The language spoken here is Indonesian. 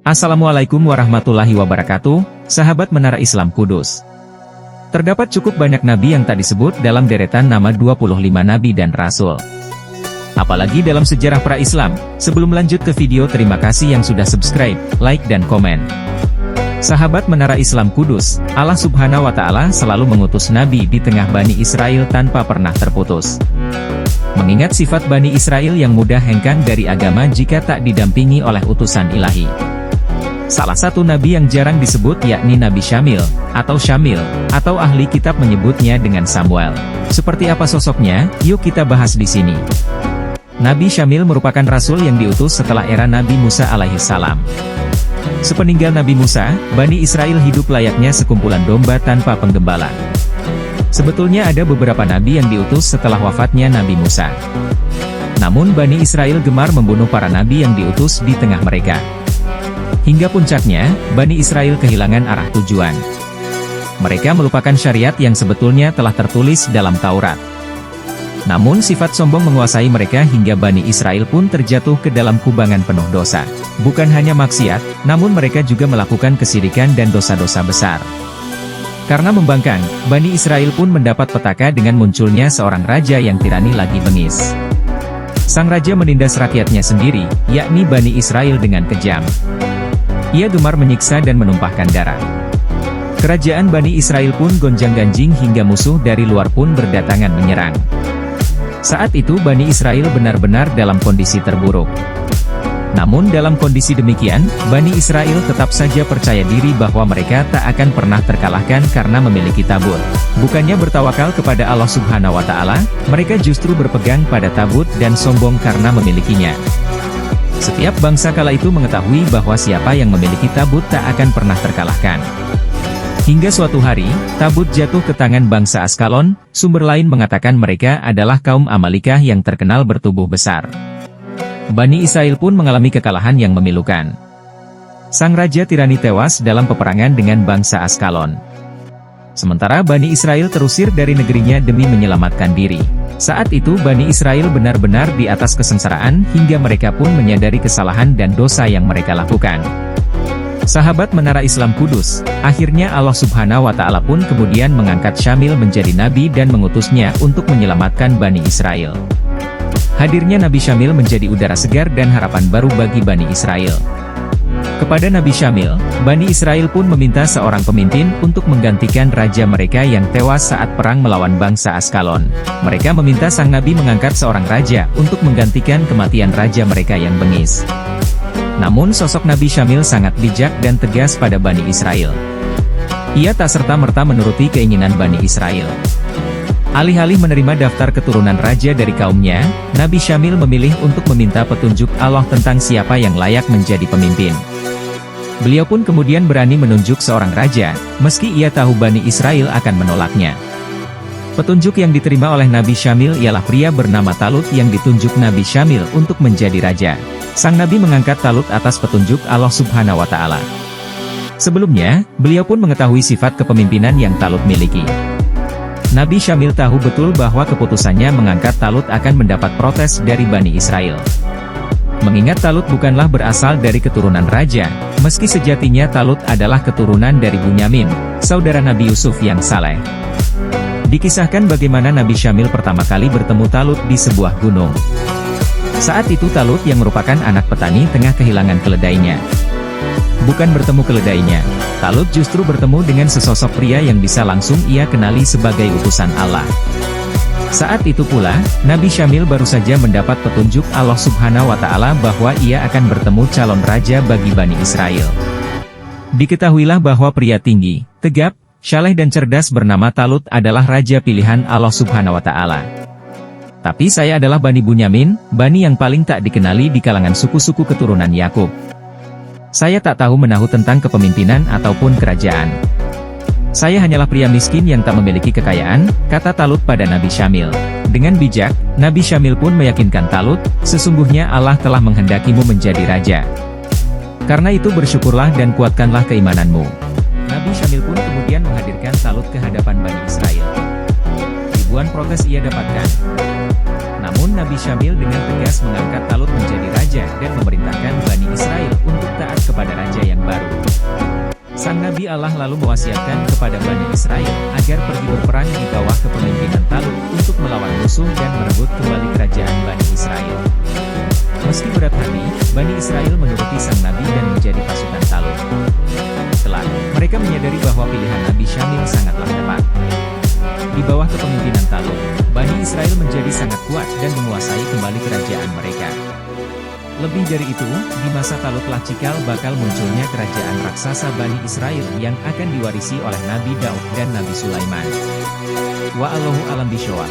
Assalamualaikum warahmatullahi wabarakatuh, sahabat Menara Islam Kudus. Terdapat cukup banyak nabi yang tak disebut dalam deretan nama 25 nabi dan rasul. Apalagi dalam sejarah pra-Islam. Sebelum lanjut ke video, terima kasih yang sudah subscribe, like dan komen. Sahabat Menara Islam Kudus, Allah Subhanahu wa Ta'ala selalu mengutus nabi di tengah Bani Israel tanpa pernah terputus. Mengingat sifat Bani Israel yang mudah hengkang dari agama jika tak didampingi oleh utusan ilahi. Salah satu nabi yang jarang disebut yakni Nabi Syamil, atau ahli kitab menyebutnya dengan Samuel. Seperti apa sosoknya? Yuk kita bahas di sini. Nabi Syamil merupakan rasul yang diutus setelah era Nabi Musa alaihissalam. Sepeninggal Nabi Musa, Bani Israel hidup layaknya sekumpulan domba tanpa penggembala. Sebetulnya ada beberapa nabi yang diutus setelah wafatnya Nabi Musa. Namun Bani Israel gemar membunuh para nabi yang diutus di tengah mereka. Hingga puncaknya, Bani Israel kehilangan arah tujuan. Mereka melupakan syariat yang sebetulnya telah tertulis dalam Taurat. Namun sifat sombong menguasai mereka hingga Bani Israel pun terjatuh ke dalam kubangan penuh dosa. Bukan hanya maksiat, namun mereka juga melakukan kesyirikan dan dosa-dosa besar. Karena membangkang, Bani Israel pun mendapat petaka dengan munculnya seorang raja yang tirani lagi bengis. Sang raja menindas rakyatnya sendiri, yakni Bani Israel dengan kejam. Ia gemar menyiksa dan menumpahkan darah. Kerajaan Bani Israel pun gonjang-ganjing hingga musuh dari luar pun berdatangan menyerang. Saat itu Bani Israel benar-benar dalam kondisi terburuk. Namun dalam kondisi demikian, Bani Israel tetap saja percaya diri bahwa mereka tak akan pernah terkalahkan karena memiliki tabut. Bukannya bertawakal kepada Allah Subhanahu wa Ta'ala, mereka justru berpegang pada tabut dan sombong karena memilikinya. Setiap bangsa kala itu mengetahui bahwa siapa yang memiliki tabut tak akan pernah terkalahkan. Hingga suatu hari, tabut jatuh ke tangan bangsa Askalon. Sumber lain mengatakan mereka adalah kaum Amalikah yang terkenal bertubuh besar. Bani Israel pun mengalami kekalahan yang memilukan. Sang raja tirani tewas dalam peperangan dengan bangsa Askalon. Sementara Bani Israel terusir dari negerinya demi menyelamatkan diri. Saat itu Bani Israel benar-benar di atas kesengsaraan hingga mereka pun menyadari kesalahan dan dosa yang mereka lakukan. Sahabat Menara Islam Kudus, akhirnya Allah Subhanahu wa Ta'ala pun kemudian mengangkat Syamil menjadi nabi dan mengutusnya untuk menyelamatkan Bani Israel. Hadirnya Nabi Syamil menjadi udara segar dan harapan baru bagi Bani Israel. Kepada Nabi Syamil, Bani Israel pun meminta seorang pemimpin untuk menggantikan raja mereka yang tewas saat perang melawan bangsa Askalon. Mereka meminta sang nabi mengangkat seorang raja untuk menggantikan kematian raja mereka yang bengis. Namun sosok Nabi Syamil sangat bijak dan tegas pada Bani Israel. Ia tak serta-merta menuruti keinginan Bani Israel. Alih-alih menerima daftar keturunan raja dari kaumnya, Nabi Syamil memilih untuk meminta petunjuk Allah tentang siapa yang layak menjadi pemimpin. Beliau pun kemudian berani menunjuk seorang raja, meski ia tahu Bani Israel akan menolaknya. Petunjuk yang diterima oleh Nabi Syamil ialah pria bernama Talut yang ditunjuk Nabi Syamil untuk menjadi raja. Sang Nabi mengangkat Talut atas petunjuk Allah Subhanahu wa Ta'ala. Sebelumnya, beliau pun mengetahui sifat kepemimpinan yang Talut miliki. Nabi Syamil tahu betul bahwa keputusannya mengangkat Talut akan mendapat protes dari Bani Israel. Mengingat Talut bukanlah berasal dari keturunan raja, meski sejatinya Talut adalah keturunan dari Bunyamin, saudara Nabi Yusuf yang saleh. Dikisahkan bagaimana Nabi Syamil pertama kali bertemu Talut di sebuah gunung. Saat itu Talut yang merupakan anak petani tengah kehilangan keledainya. Bukan bertemu keledainya, Talut justru bertemu dengan sesosok pria yang bisa langsung ia kenali sebagai utusan Allah. Saat itu pula, Nabi Syamil baru saja mendapat petunjuk Allah Subhanahu wa Ta'ala bahwa ia akan bertemu calon raja bagi Bani Israel. Diketahuilah bahwa pria tinggi, tegap, saleh dan cerdas bernama Talut adalah raja pilihan Allah Subhanahu wa Ta'ala. Tapi saya adalah Bani Bunyamin, Bani yang paling tak dikenali di kalangan suku-suku keturunan Yakub. Saya tak tahu menahu tentang kepemimpinan ataupun kerajaan. Saya hanyalah pria miskin yang tak memiliki kekayaan, kata Talut pada Nabi Syamil. Dengan bijak, Nabi Syamil pun meyakinkan Talut, sesungguhnya Allah telah menghendakimu menjadi raja. Karena itu bersyukurlah dan kuatkanlah keimananmu. Nabi Syamil pun kemudian menghadirkan Talut ke hadapan Bani Israel. Ribuan protes ia dapatkan. Namun Nabi Syamil dengan tegas mengangkat Talut menjadi raja dan memerintahkan Bani Israel untuk taat kepada raja Sang Nabi Allah lalu mewasiatkan kepada Bani Israel agar pergi berperang di bawah kepemimpinan Talut untuk melawan musuh dan merebut kembali kerajaan Bani Israel. Meski berat hati, Bani Israel menuruti sang Nabi dan menjadi pasukan Talut. Kelak, mereka menyadari bahwa pilihan Nabi Syamil sangatlah tepat. Di bawah kepemimpinan Talut, Bani Israel menjadi sangat kuat dan menguasai kembali kerajaan mereka. Lebih dari itu, di masa Talutlah cikal bakal munculnya kerajaan raksasa Bani Israel yang akan diwarisi oleh Nabi Daud dan Nabi Sulaiman. Wa'allahu a'lam bishawab.